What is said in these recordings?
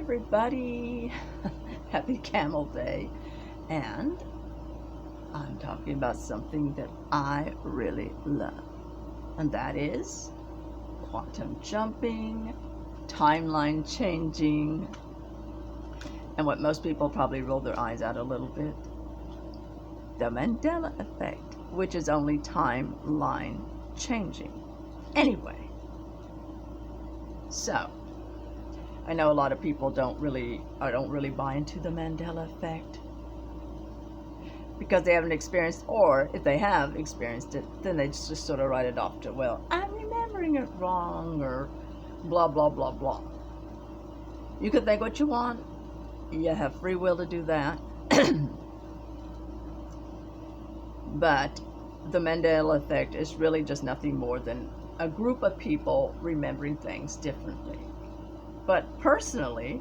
everybody. Happy Camel Day. And I'm talking about something that I really love, and that is quantum jumping, timeline changing, and what most people probably roll their eyes at a little bit, the Mandela Effect, which is only timeline changing. Anyway, so I know a lot of people don't really buy into the Mandela Effect because they haven't experienced, or if they have experienced it, then they just sort of write it off to, well, I'm remembering it wrong, or blah, blah, blah, blah. You can think what you want. You have free will to do that. But the Mandela Effect is really just nothing more than a group of people remembering things differently. But personally,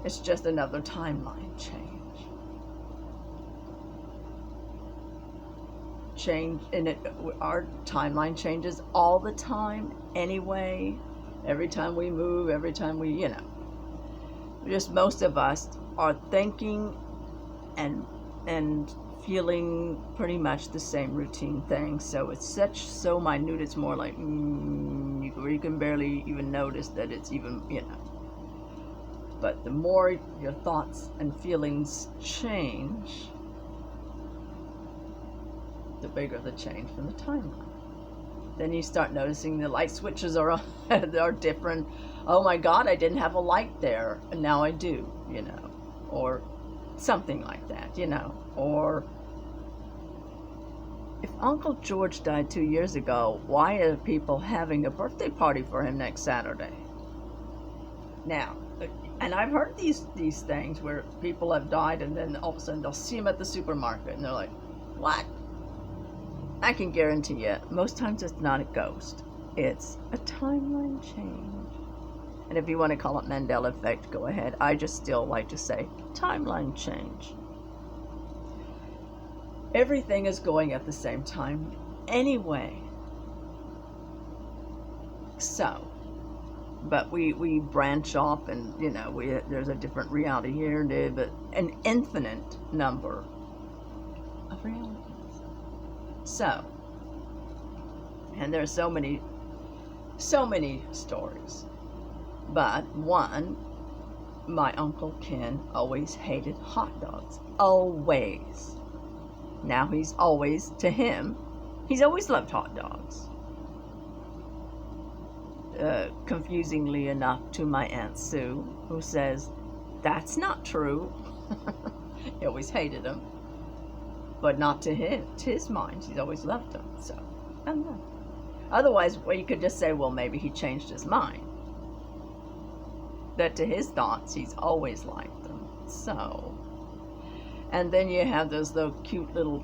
it's just another timeline change, and our timeline changes all the time anyway. Every time we move, every time we, just most of us are thinking and feeling pretty much the same routine thing. So it's so minute, it's more like you can barely even notice that it's even, But the more your thoughts and feelings change, the bigger the change from the timeline. Then you start noticing the light switches are different. Oh my God, I didn't have a light there, and now I do, or something like that, or if Uncle George died 2 years ago, why are people having a birthday party for him next Saturday? Now, and I've heard these things where people have died and then all of a sudden they'll see him at the supermarket and they're like, what? I can guarantee you, most times it's not a ghost. It's a timeline change. And if you want to call it Mandela Effect, go ahead. I just still like to say timeline change. Everything is going at the same time anyway. So, but we branch off and, there's a different reality here and there, but an infinite number of realities. So, and there's so many stories. But one, my Uncle Ken always hated hot dogs. Always. Now he's always loved hot dogs. Confusingly enough to my Aunt Sue, who says, that's not true. He always hated them. But not to his mind. He's always loved them. So, I don't know. Otherwise, well, you could just say, well, maybe he changed his mind. That to his thoughts, he's always liked them. So, and then you have those little cute little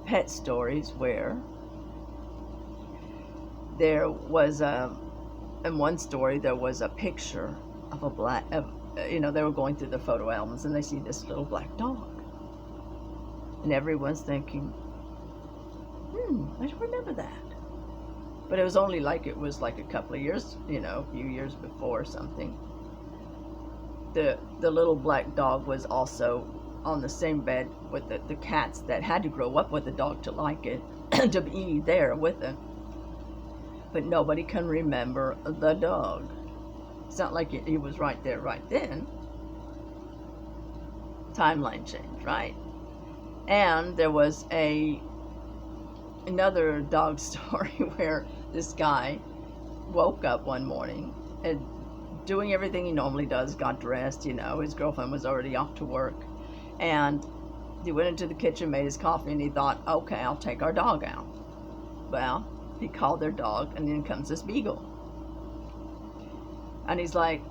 pet stories where there was in one story there was a picture of they were going through the photo albums and they see this little black dog. And everyone's thinking, I don't remember that. But it was only like a couple of years, a few years before or something. The little black dog was also on the same bed with the cats that had to grow up with the dog to like it, to be there with it. But nobody can remember the dog. It's not like he was right there, right then. Timeline change, right? And there was another dog story where this guy woke up one morning and doing everything he normally does, got dressed, his girlfriend was already off to work, and he went into the kitchen, made his coffee, and he thought, okay, I'll take our dog out. Well, he called their dog, and then comes this beagle. And he's like,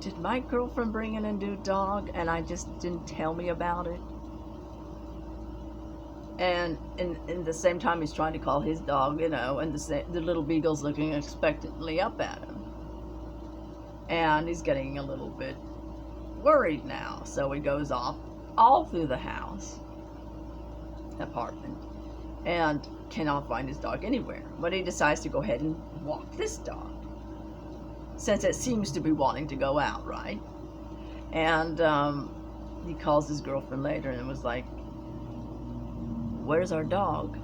did my girlfriend bring in a new dog and I just didn't tell me about it? And in the same time he's trying to call his dog, and the little beagle's looking expectantly up at him. And he's getting a little bit worried now. So he goes off all through the apartment, and cannot find his dog anywhere. But he decides to go ahead and walk this dog. since it seems to be wanting to go out, right? And he calls his girlfriend later and was like, "Where's our dog?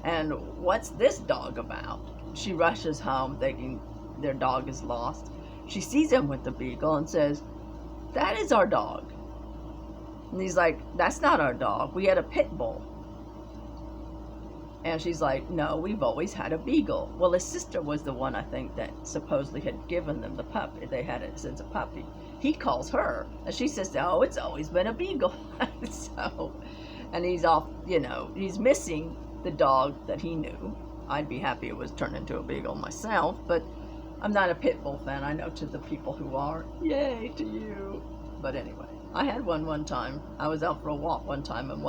And what's this dog about?" She rushes home thinking their dog is lost. She sees him with the beagle and says, "That is our dog." And he's like, "That's not our dog. We had a pit bull." And she's like, "No, we've always had a beagle." Well, his sister was the one, I think, that supposedly had given them the puppy. They had it since a puppy. He calls her, and she says, "Oh, it's always been a beagle." So, and he's off, he's missing the dog that he knew. I'd be happy it was turned into a beagle myself, but I'm not a pit bull fan. I know to the people who are, yay to you. But anyway, I had one time. I was out for a walk one time, and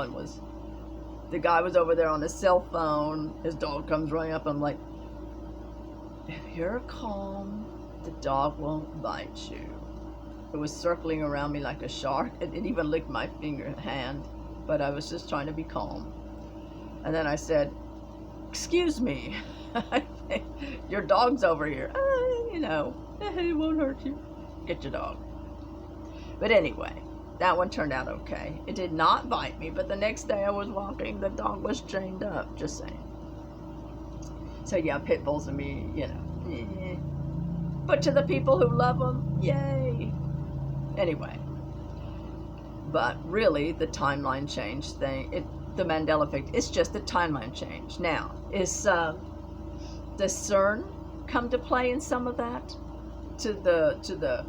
the guy was over there on his cell phone. His dog comes running up. I'm like, if you're calm, the dog won't bite you. It was circling around me like a shark. It even licked my hand, but I was just trying to be calm. And then I said, "Excuse me, your dog's over here." It won't hurt you. Get your dog. But anyway, that one turned out okay. It did not bite me, but the next day I was walking, the dog was chained up, just saying. So yeah, pit bulls and me, But to the people who love them, yay. Anyway, but really the timeline change thing, the Mandela Effect, it's just a timeline change. Now, does CERN come to play in some of that? To the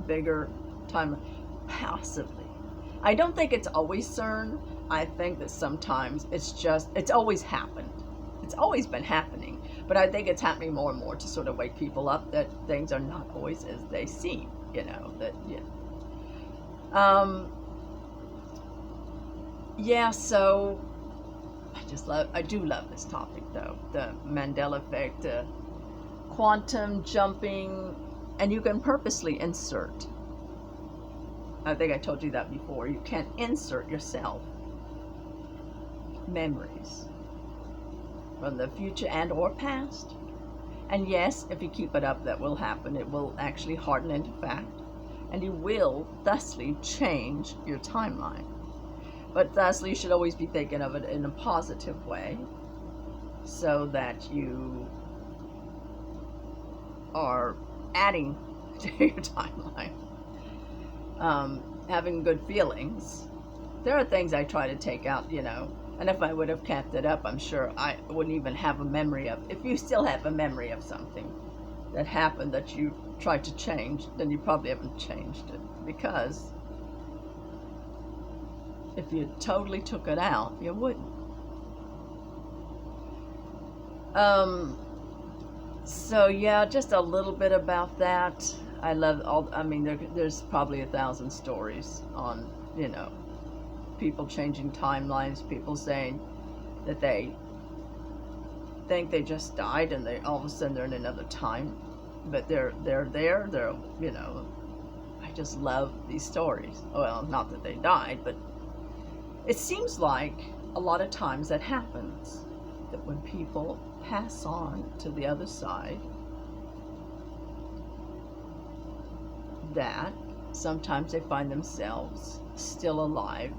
bigger timeline? Possibly. I don't think it's always CERN. I think that sometimes it's always happened. It's always been happening. But I think it's happening more and more to sort of wake people up that things are not always as they seem, so I do love this topic though, the Mandela Effect, quantum jumping, and you can purposely insert. I think I told you that before. You can insert yourself memories from the future and or past. And yes, if you keep it up, that will happen. It will actually harden into fact, and you will thusly change your timeline. But thusly, you should always be thinking of it in a positive way, so that you are adding to your timeline. Having good feelings. There are things I try to take out, and if I would have kept it up, I'm sure I wouldn't even have a memory of. If you still have a memory of something that happened that you tried to change, then you probably haven't changed it, because if you totally took it out, you wouldn't. So yeah, just a little bit about that. I love there's probably 1,000 stories on, people changing timelines, people saying that they think they just died and they all of a sudden they're in another time, but they're I just love these stories. Well, not that they died, but it seems like a lot of times that happens, that when people pass on to the other side, that sometimes they find themselves still alive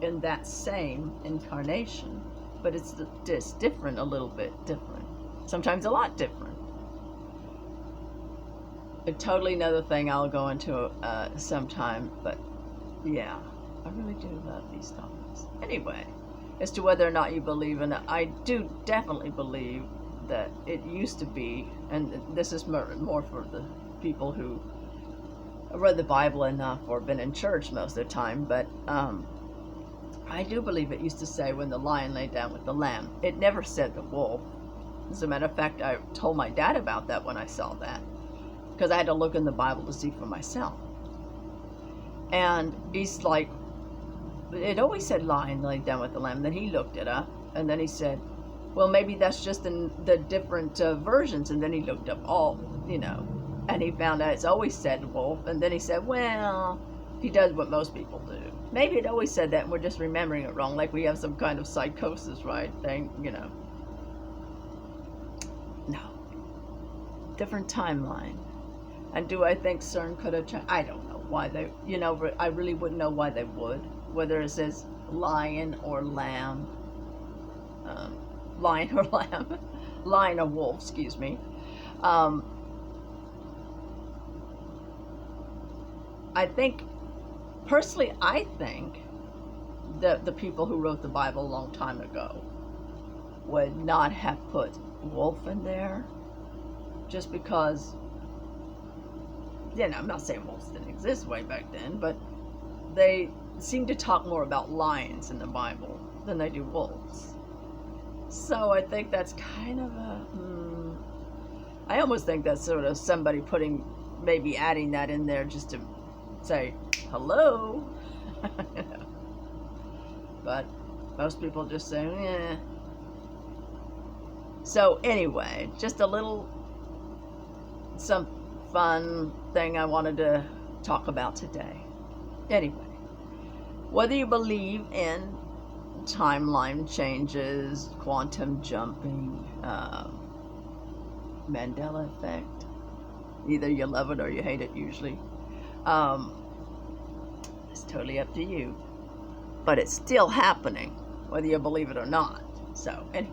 in that same incarnation, but it's just different, a little bit different, sometimes a lot different. A totally another thing I'll go into sometime, but yeah, I really do love these topics. Anyway, as to whether or not you believe in it, I do definitely believe that it used to be, and this is more for the people who read the Bible enough or been in church most of the time, but I do believe it used to say when the lion lay down with the lamb. It never said the wolf. As a matter of fact, I told my dad about that when I saw that, because I had to look in the Bible to see for myself. And he's like, it always said lion lay down with the lamb. Then he looked it up, and then he said, well, maybe that's just in the different versions. And then he looked up all, and he found out it's always said wolf. And then he said, well, he does what most people do. Maybe it always said that and we're just remembering it wrong, like we have some kind of psychosis, right? Thing, No. different timeline. And do I think CERN could have changed? I don't know why they, I really wouldn't know why they would. Whether it says lion or lamb. Lion or lamb. Lion or wolf, excuse me. Personally, I think that the people who wrote the Bible a long time ago would not have put wolf in there just because, I'm not saying wolves didn't exist way back then, but they seem to talk more about lions in the Bible than they do wolves. So I think that's kind of I almost think that's sort of somebody maybe adding that in there just to say, hello. But most people just say, yeah. So anyway, just some fun thing I wanted to talk about today. Anyway, whether you believe in timeline changes, quantum jumping, Mandela Effect, either you love it or you hate it usually. It's totally up to you. But it's still happening, whether you believe it or not. So anyway,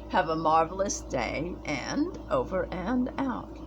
have a marvelous day, and over and out.